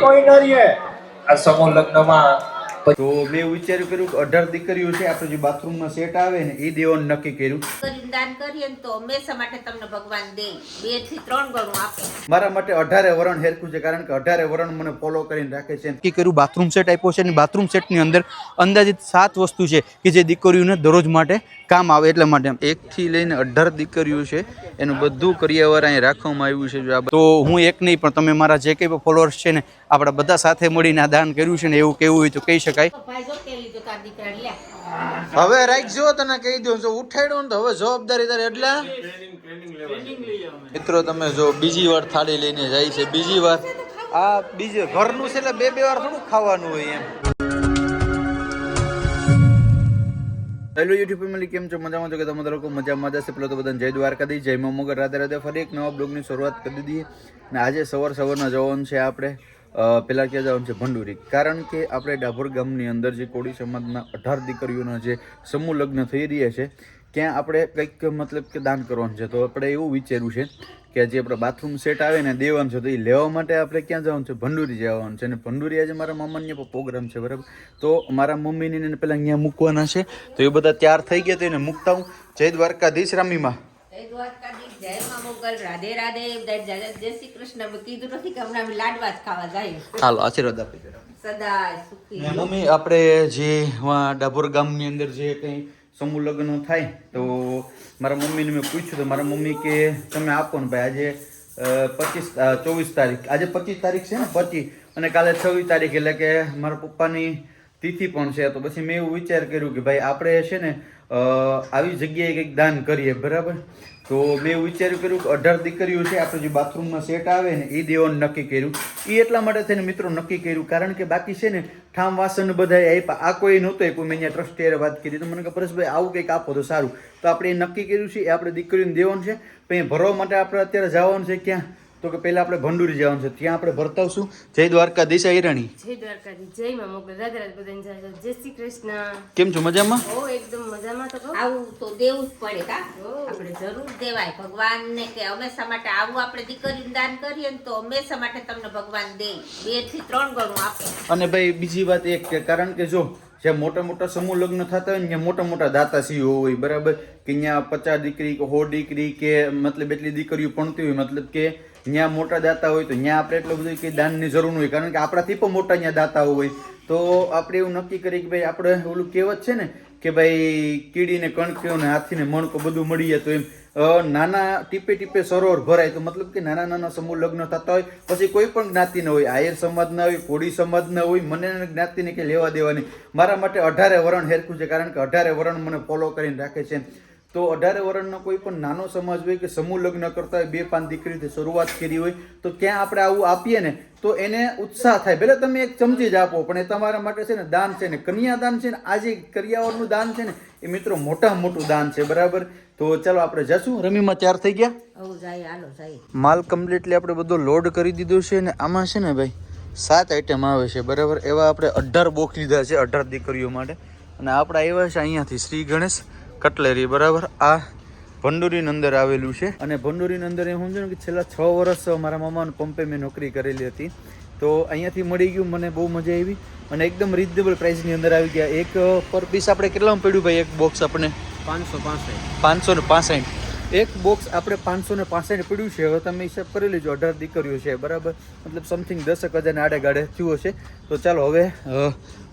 કોઈ ન રહે આ સમૂહ લગ્નમાં તો મેં વિચાર્યું કર્યું કે 18 દીકરીઓ છે, આપણે જે બાથરૂમમાં સેટ આવે ને એ દેવાનું નક્કી કર્યું. દાન કરીએ ને તો હંમેશા માટે તમને ભગવાન દે 2 થી 3 ગણું આપે. મારા માટે 18 વરણ હેરખું છે, કારણ કે 18 વરણ મને ફોલો કરીને રાખે છે. નક્કી કર્યું બાથરૂમ સેટ આપ્યો છે, અને બાથરૂમ સેટની અંદર અંદાજિત 7 વસ્તુ છે કે જે દીકરીઓને દરરોજ માટે કામ આવે. એટલા માટે 1 થી લઈને 18 દીકરીઓ છે, એનું બધું કરિયાવર અહીં રાખવામાં આવ્યું છે. જો આ તો હું એક નહીં, પણ તમે મારા જે કંઈ પણ ફોલોઅર્સ છે ને, આપણા બધા સાથે મળીને આ દાન કર્યું છે ને, એવું કેવું હોય તો કહી શકાય. ભાઈ જો કે લીધો તાર દીકરા લે. હવે રાખજો, તને કહી દઉં, જો ઉઠાડ્યો ને તો હવે જવાબદારી તારે. એટલે મિત્રો તમે જો બીજી વાર થાળી લઈને જાય છે, બીજી વાર આ બીજે ઘરનું છે એટલે બે વાર થોડું ખાવાનું હોય એમ. હેલો યુટ્યુબ ફેમિલી, કેમ છો? મજામાં છો કે તમે લોકો મજામાં જશે? પેલો તો બધાને જય દ્વારકાધીશ, જય મા મોગલ, રાધે રાધે. ફરી એક નવા બ્લોગની શરૂઆત કરી દીધી. અને આજે સવારના જવાનું છે આપણે પહેલાં ક્યાં જવાનું છે? ભંડુરી. કારણ કે આપણે ડાભોર ગામની અંદર જે કોળી સમાજના 18 દીકરીઓના જે સમૂહ લગ્ન થઈ રહ્યા છે, ત્યાં આપણે કંઈક મતલબ કે દાન કરવાનું છે. તો આપણે એવું વિચાર્યું છે કે જે આપણે બાથરૂમ સેટ આવે ને દેવાનું છે, તો એ લેવા માટે આપણે ક્યાં જવાનું છે? ભંડુરી જવાનું છે. અને ભંડુરી આજે મારા મામાને પ્રોગ્રામ છે, બરાબર. તો મારા મમ્મીને પહેલાં અહીંયા મૂકવાના છે, તો એ બધા તૈયાર થઈ ગયા. તો એને મૂકતા હું. જય દ્વારકાધીશ રામીમાં. જય દ્વારકાધીશ, જય મા મોગલ, રાધે રાધે. જય શ્રી કૃષ્ણ. કીધું નથી કે હમણાં લાડવા જ ખાવા જાય. હાલો આશીર્વાદ આપી દે. સદાય સુખી. મમ્મી, આપણે જે ડાભોર ગામની અંદર જે કંઈ સમૂહ લગ્ન થાય, તો મારા મમ્મીને મેં પૂછ્યું, તો મારા મમ્મી કે તમે આપો ને ભાઈ. આજે 24 તારીખ, આજે 25 તારીખ છે ને, 25, અને કાલે 26 તારીખ, એટલે કે મારા પપ્પાની તિથિ પણ છે. તો પછી મેં એવું વિચાર કર્યું કે ભાઈ આપણે છે ને આવી જગ્યાએ કંઈક દાન કરીએ, બરાબર. તો મેં એવું વિચાર્યું કર્યું કે 18 દીકરીઓ છે, આપણે જે બાથરૂમમાં સેટ આવે ને એ દેવાનું નક્કી કર્યું. એ એટલા માટે થઈને મિત્રો નક્કી કર્યું, કારણ કે બાકી છે ને ઠામ વાસણ બધા આપ્યા, આ કોઈ નહોતો આપ્યું. મેં અહીંયા ટ્રસ્ટીએ વાત કરી, તો મને કે પરેશભાઈ આવું કંઈક આપો તો સારું. તો આપણે એ નક્કી કર્યું છે, એ આપણે દીકરીઓને દેવાનું છે. પછી ભરવા માટે આપણે અત્યારે જવાનું છે ક્યાં? તો કે પહેલા આપણે ભંડુરી જવાનું છે, ત્યાં આપણે ભરતા આવશું. જય દ્વારકાધીશ હિરાણી. જય દ્વારકાધીશ, જય મા મોગલ, રાધે રાધે. બધાને જય શ્રી કૃષ્ણ. કેમ છો? મજામાં? ઓ એકદમ મજામાં. તો કહો આવું તો દેવું જ પડે કા, આપણે જરૂર દેવાય ભગવાનને, કે હંમેશા માટે આવું આપણે દીકરીનું દાન કરીએ ને તો હંમેશા માટે તમને ભગવાન દે 2 થી 3 ગણું આપે. અને ભાઈ બીજી વાત એક કે, કારણ કે જો જ્યાં મોટા સમૂહ લગ્ન થતા હોય ને, ત્યાં મોટા દાતાશ્રીઓ હોય, બરાબર. કે ત્યાં 50 દીકરી કે 100 દીકરી કે મતલબ એટલી દીકરીઓ ભણતી હોય, મતલબ કે ત્યાં મોટા દાતા હોય, તો ત્યાં આપણે એટલું બધું કે દાનની જરૂર હોય, કારણ કે આપણાથી પણ મોટા ત્યાં દાતાઓ હોય. તો આપણે એવું નક્કી કરીએ કે ભાઈ આપણે ઓલું કહેવત છે ને કે ભાઈ કીડીને કણકીઓ ને હાથીને મણકો બધું મળી જાય. તો એમ નાના ટીપે સરોવર ભરાય. તો મતલબ કે નાના સમૂહ લગ્ન થતા હોય, પછી કોઈ પણ જ્ઞાતિના હોય, આયર સમાજના હોય, કોળી સમાજના હોય, મને જ્ઞાતિને કે લેવા દેવાની. મારા માટે 18 વરણ હેરખું છે, કારણ કે 18 વરણ મને ફોલો કરીને રાખે છે. તો 18 વરણનો કોઈ પણ નાનો સમાજ હોય કે સમૂહ લગ્ન કરતા હોય, 2-5 દીકરીથી શરૂઆત કરી હોય, તો ત્યાં આપણે આવું આપીએ ને તો એને ઉત્સાહ થાય. ભલે તમે એક ચમચી જ આપો, પણ એ તમારા માટે છે ને દાન છે ને, કન્યાદાન છે ને, આ જે કરિયાવરનું દાન છે ને, એ મિત્રો મોટું દાન છે, બરાબર. તો ચાલો આપણે જશું. રમીમાં તૈયાર થઈ ગયા? આવું જાય, હાલો જાય. માલ કમ્પ્લીટલી આપણે બધો લોડ કરી દીધો છે, ને આમાં છે ને ભાઈ 7 આઈટમ આવે છે, બરાબર. એવા આપણે 18 બોક્સ લીધા છે 18 દીકરીઓ માટે. અને આપણે આવ્યા છે અહીંયાથી શ્રી ગણેશ કટલેરી, બરાબર. આ ભંડુરીની અંદર આવેલું છે. અને ભંડુરીની અંદર એ સમજો ને કે છેલ્લા 6 વર્ષ મારા મામાના પંપે મેં નોકરી કરેલી હતી. તો અહીંયાથી મળી ગયું, મને બહુ મજા આવી. અને એકદમ રિઝનેબલ પ્રાઇસની અંદર આવી ગયા. એક પર પીસ આપણે કેટલામાં પડ્યું ભાઈ? એક બોક્સ આપણે 565. એક બોક્સ આપણે 565 પડ્યું છે. હવે તમે હિસાબ કરી લેજો, 18 દીકરીઓ છે, બરાબર. મતલબ સમથિંગ 10,000 આડે ગાડે થયું હશે. તો ચાલો હવે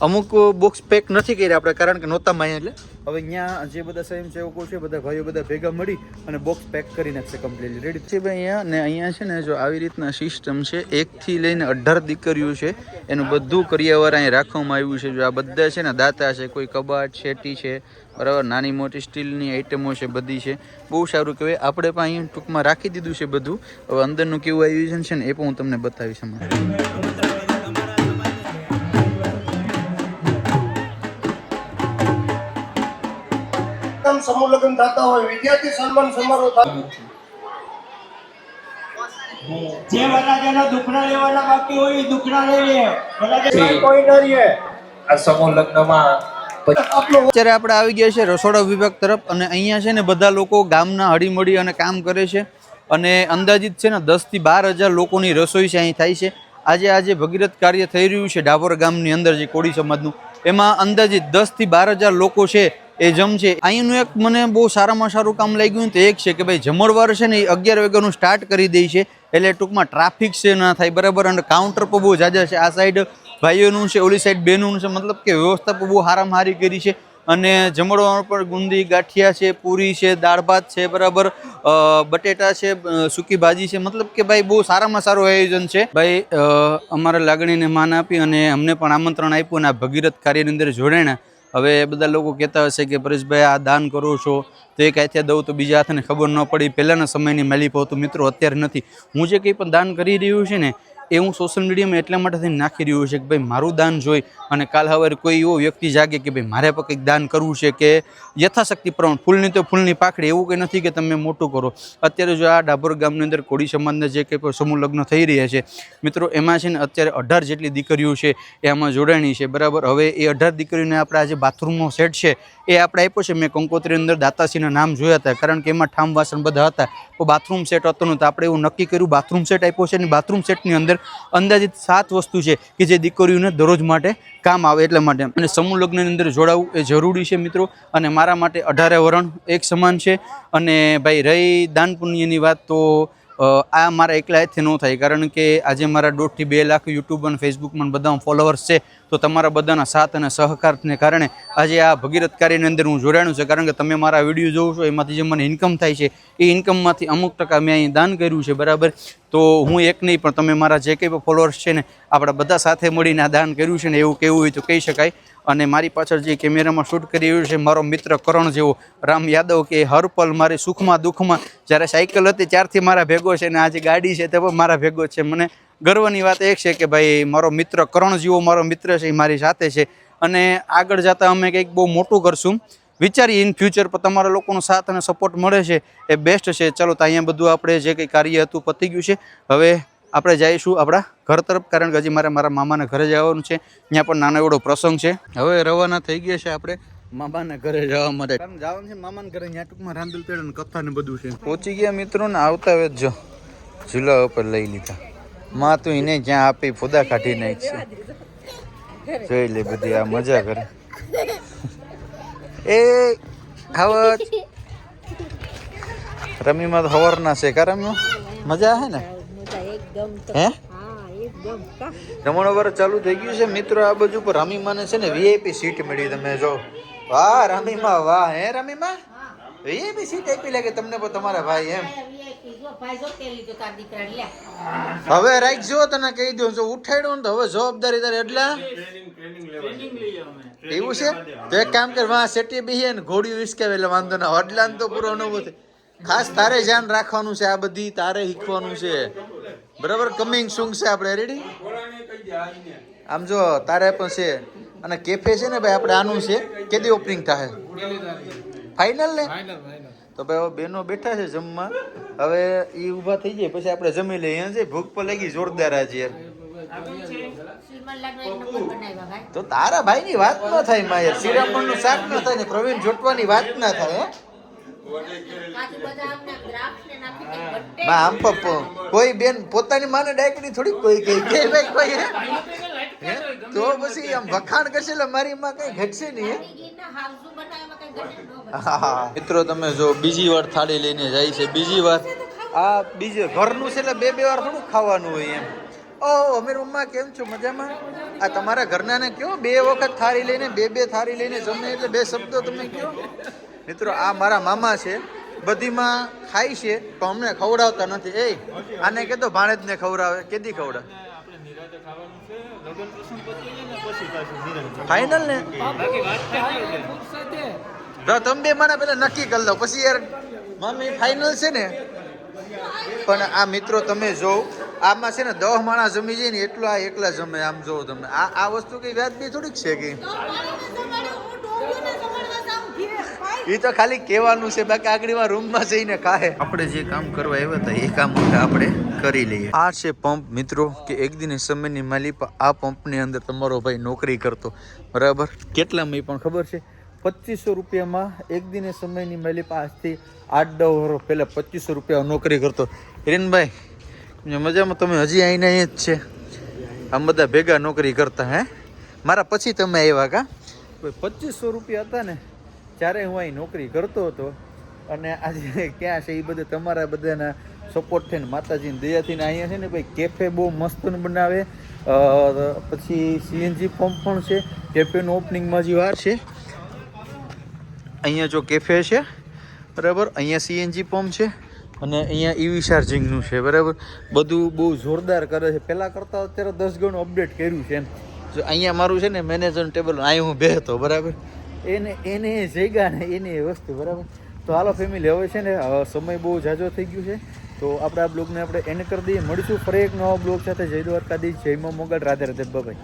અમુક બોક્સ પેક નથી કર્યા આપણે, કારણ કે નહોતા માં. એટલે હવે અહીંયા જે બધા સ્વયંસેવકો છે, બધા ભાઈઓ બધા ભેગા મળી અને બોક્સ પેક કરી નાખશે કમ્પ્લીટલી. રેડી છે ભાઈ અહીંયા. ને અહીંયા છે ને જો આવી રીતના સિસ્ટમ છે, 1 થી લઈને 18 દીકરીઓ છે, એનું બધું કરિયાવર અહીં રાખવામાં આવ્યું છે. જો આ બધા છે ને દાતા છે, કોઈ કબાટ શેટી છે, બરાબર, નાની મોટી સ્ટીલની આઈટમો છે, બધી છે. બહુ સારું કહેવાય. આપણે પણ અહીં ટૂંકમાં રાખી દીધું છે બધું. હવે અંદરનું કેવું આયોજન છે ને એ પણ હું તમને બતાવીશ. સમૂહ લગ્ન થતા હોય, વિદ્યાર્થી સન્માન સમારોહ થાય, જે વરરાજાના દુખણા લેવાના બાકી હોય એ દુખણા લઈ લે. વરરાજા કોઈ ન રહે આ સમૂહ લગ્નમાં. અત્યારે આપણે આવી ગયા છે રસોડા વિભાગ તરફ. અને અહીંયા છે ને બધા લોકો ગામના હળીમળી અને કામ કરે છે. અને અંદાજિત છે ને 10 થી 12 હજાર લોકોની રસોઈ છે અહીં થાય છે. આજે ભગીરથ કાર્ય થઈ રહ્યું છે ડાભોર ગામની અંદર જે કોળી સમાજનું, એમાં અંદાજિત 10 થી 12,000 લોકો છે એ જમશે. અહીંનું એક મને બહુ સારામાં સારું કામ લાગ્યું તો એક છે કે ભાઈ જમણવાર છે ને એ 11 વાગ્યાનું સ્ટાર્ટ કરી દે છે, એટલે ટૂંકમાં ટ્રાફિક છે ના થાય બરાબર. અને કાઉન્ટર પર બહુ જાજા છે, આ સાઈડ ભાઈઓનું છે, ઓલી સાઈડ બહેનોનું છે, મતલબ કે વ્યવસ્થા પણ બહુ હારામાં હારી કરી છે. અને જમણવાર પર ગુંદી ગાંઠિયા છે, પૂરી છે, દાળ ભાત છે બરાબર, બટેટા છે, સૂકી ભાજી છે, મતલબ કે ભાઈ બહુ સારામાં સારું આયોજન છે. ભાઈ અમારા લાગણીને માન આપી અને અમને પણ આમંત્રણ આપ્યું અને આ ભગીરથ કાર્યની અંદર જોડાણા. હવે બધા લોકો કહેતા હશે કે પરેશભાઈ આ દાન કરો છો તો એક હાથે દઉં તો બીજા હાથને ખબર ન પડી, પહેલાંના સમયની માલિકો હતું મિત્રો, અત્યારે નથી. હું જે કંઈ પણ દાન કરી રહ્યું છે ને એ હું સોશિયલ મીડિયામાં એટલા માટે થઈને નાખી રહ્યું છે કે ભાઈ મારું દાન જોઈ અને કાલ સવારે કોઈ એવો વ્યક્તિ જાગે કે ભાઈ મારે પણ કંઈક દાન કરવું છે, કે યથાશક્તિ પ્રમાણે ફૂલની તો ફૂલની પાખડી, એવું કંઈ નથી કે તમે મોટું કરો. અત્યારે જો આ ડાભોર ગામની અંદર કોળી સમાજના જે કંઈ પણ સમૂહ લગ્ન થઈ રહ્યા છે મિત્રો, એમાં છે ને અત્યારે 18 જેટલી દીકરીઓ છે એ આમાં જોડાણી છે બરાબર. હવે એ 18 દીકરીઓને આપણે આજે બાથરૂમનો સેટ છે એ આપણે આપ્યો છે. મેં કંકોત્રીની અંદર દાતાશ્રીના નામ જોયા હતા, કારણ કે એમાં ઠામ વાસણ બધા હતા, તો બાથરૂમ સેટ હતો ને, તો આપણે એવું નક્કી કર્યું બાથરૂમ સેટ આપ્યો છે. અને બાથરૂમ સેટની અંદર અંદાજિત 7 વસ્તુ છે કે જે દીકરીઓને દરરોજ માટે કામ આવે એટલા માટે. અને સમૂહ લગ્નની અંદર જોડાવું એ જરૂરી છે મિત્રો. અને મારા માટે 18 વરણ એક સમાન છે. અને ભાઈ રહી દાન પુણ્યની વાત, તો આ મારા એકલા હાથથી ન થાય, કારણ કે આજે મારા 1.5 થી 2 લાખ યુટ્યુબ અને ફેસબુકમાં બધા ફોલોવર્સ છે. તો તમારા બધાના સાથ અને સહકારને કારણે આજે આ ભગીરથ કાર્યની અંદર હું જોડાણું છે. કારણ કે તમે મારા વિડીયો જોવો છો, એમાંથી જે મને ઇન્કમ થાય છે એ ઇન્કમમાંથી અમુક ટકા મેં અહીં દાન કર્યું છે બરાબર. તો હું એક નહીં પણ તમે મારા જે કંઈ પણ ફોલોઅર્સ છે ને, આપણા બધા સાથે મળીને આ દાન કર્યું છે ને, એવું કહેવું હોય તો કહી શકાય. અને મારી પાછળ જે કેમેરામાં શૂટ કરી રહ્યું છે મારો મિત્ર કરણ જેવો રામ યાદવ, કે હર પલ મારી સુખમાં દુઃખમાં, જ્યારે સાયકલ હતી ત્યારથી મારા ભેગો છે, ને આજે ગાડી છે તે પણ મારા ભેગો છે. મને ગર્વની વાત એક છે કે ભાઈ મારો મિત્ર કરણ જેવો મારો મિત્ર છે, એ મારી સાથે છે. અને આગળ જતાં અમે કંઈક બહુ મોટું કરશું વિચારીએ ઇન ફ્યુચર, પણ તમારા લોકોનો સાથ અને સપોર્ટ મળે છે એ બેસ્ટ છે. ચાલો તો અહીંયા બધું આપણે જે કંઈ કાર્ય હતું પતી ગયું છે. હવે આપણે જઈશું આપણા ઘર તરફ, કારણ કે હજી મારે મારા મામાના ઘરે જવાનું છે, ત્યાં પણ નાનો એવડો પ્રસંગ છે. હવે રવાના થઈ ગયા છે આપણે મામાના ઘરે જવા માટે, કારણ જવાનું છે મામાના ઘરે, ત્યાં ટૂંકમાં રાંદલ પેડ અને કથા ને બધું છે. પહોંચી ગયા મિત્રો ને, આવતા વેત જો ઝૂલા ઉપર લઈ લીધા. માં તું એને જ્યાં આપી ફોદા કાઢી નાખશે, જોઈ લે બધી આ મજા કરે. એ ખાવત રમીમાં તો હવરના છે કા રમ્યો, મજા આવે ને હે? જમણવાર ચાલુ થઈ ગયું છે મિત્રો. આ બાજુ પર રમીમાને છે ને વીઆઈપી સીટ મળી, તમે જો. વાહ રમીમા વાહ, હે રમીમા વીઆઈપી સીટ આપી લાગે તમને પણ તમારા ભાઈ એમ. હવે રાખજો, તને કહી દઉં, જો ઉઠાડ્યો ને તો હવે જવાબદારી તારે. એટલે એવું છે તો એક કામ કર, વાં સેટી બેહીએ ને ઘોડીઓ વિસકાવે એટલે વાંધો ના, વડલા તો પૂરો અનુભવ થાય. ખાસ તારે ધ્યાન રાખવાનું છે, આ બધી તારે શીખવાનું છે બરાબર. કમિંગ સુંગ છે આપણે રેડી. આમ જો તારે પણ છે. અને કેફે છે ને ભાઈ આપણે આનું છે, કેદી ઓપનિંગ થાય ફાઇનલ ને? તો ભાઈ બેનો બેઠા છે જમવા, હવે એ ઊભા થઈ જાય પછી આપણે જમી લઈએ. અહીંયા છે ભૂખ પર લાગી જોરદાર આજે યાર. તો તારા ભાઈ ની વાત ના થાય માં યાર, શ્રીરામણ નું શાક ના થાય ને પ્રવીણ જોટવાની વાત ના થાય. આમ કોઈ બેન પોતાની માને ડાયકડી થોડી કોઈ કઈ ભાઈ કોઈ તો પછી આમ વખાણ કરશે એટલે મારી માં કઈ ઘટશે નહીં. હા મિત્રો તમે જો બીજી વાર થાળી લઈને જાય છે, બીજી વાર આ બીજે ઘરનું છે એટલે બે વાર થોડું ખાવાનું હોય એમ. ઓ અમીર મમ્મા કેમ છો, મજામાં? આ તમારા ઘરના ને કયો 2 વખત થાળી લઈને બે થાળી લઈને જમે એટલે 2 શબ્દો તમે કયો. મિત્રો આ મારા મામા છે, બધીમાં ખાય છે પણ અમને ખવડાવતા નથી. એ આને કહેતો ભાણેજને ખવડાવે, કેદી ખવડાવે? ફાઇનલ ને તમે 2 માણા પેલા નક્કી કરી લો પછી યાર મમ્મી ફાઇનલ છે ને. પણ આ મિત્રો તમે જો આમાં છે ને 10 માણા જમી જાય ને એટલું આ એકલા જમે. આમ જો તમે આ વસ્તુ કઈ વ્યાજબી થોડીક છે કે એ તો ખાલી કહેવાનું છે, બાકી આગળમાં રૂમમાં જઈને ખાય. આપણે જે કામ કરવા આવ્યા હતા એ કામ આપણે કરી લઈએ. આ છે પંપ મિત્રો, કે એક દિન સમયની માલિક આ પંપની અંદર તમારો ભાઈ નોકરી કરતો બરાબર. કેટલામાં એ પણ ખબર છે? 2500 રૂપિયામાં એક દિને સમયની માલિક આજથી 8-10 વર્ષ પહેલા 2500 રૂપિયા નોકરી કરતો. હિરેનભાઈ મજામાં? તમે હજી આવીને અહીં જ છે આમ બધા ભેગા નોકરી કરતા હે મારા પછી તમે આવ્યા કા 2500 રૂપિયા હતા ને ત્યારે હું અહીં નોકરી કરતો હતો અને આજે ક્યાં છે એ બધે તમારા બધાના સપોર્ટ થઈને માતાજીની દયાથી ને અહીંયા છે ને ભાઈ કેફે બહુ મસ્તનું બનાવે પછી સીએનજી પંપ પણ છે કેફેનું ઓપનિંગમાં જે વાર છે અહીંયા જો કેફે છે બરાબર અહીંયા સીએનજી પંપ છે અને અહીંયા ઈવી ચાર્જિંગનું છે બરાબર બધું બહુ જોરદાર કરે છે પહેલાં કરતાં અત્યારે 10 ગણું અપડેટ કર્યું છે એમ જો અહીંયા મારું છે ને મેનેજર ટેબલ અહીં હું બેસતો બરાબર એને જગ્યા ને એની વસ્તુ બરાબર તો હાલો ફેમિલી હવે છે ને સમય બહુ ઝાઝો થઈ ગયો છે તો આપણે આ બ્લોગને આપણે એન્ડ કરી દઈએ મળીશું ફરી એક નવા બ્લોગ સાથે જય દ્વારકાધીશ જય મા મોગલ રાધે રાધે બાય.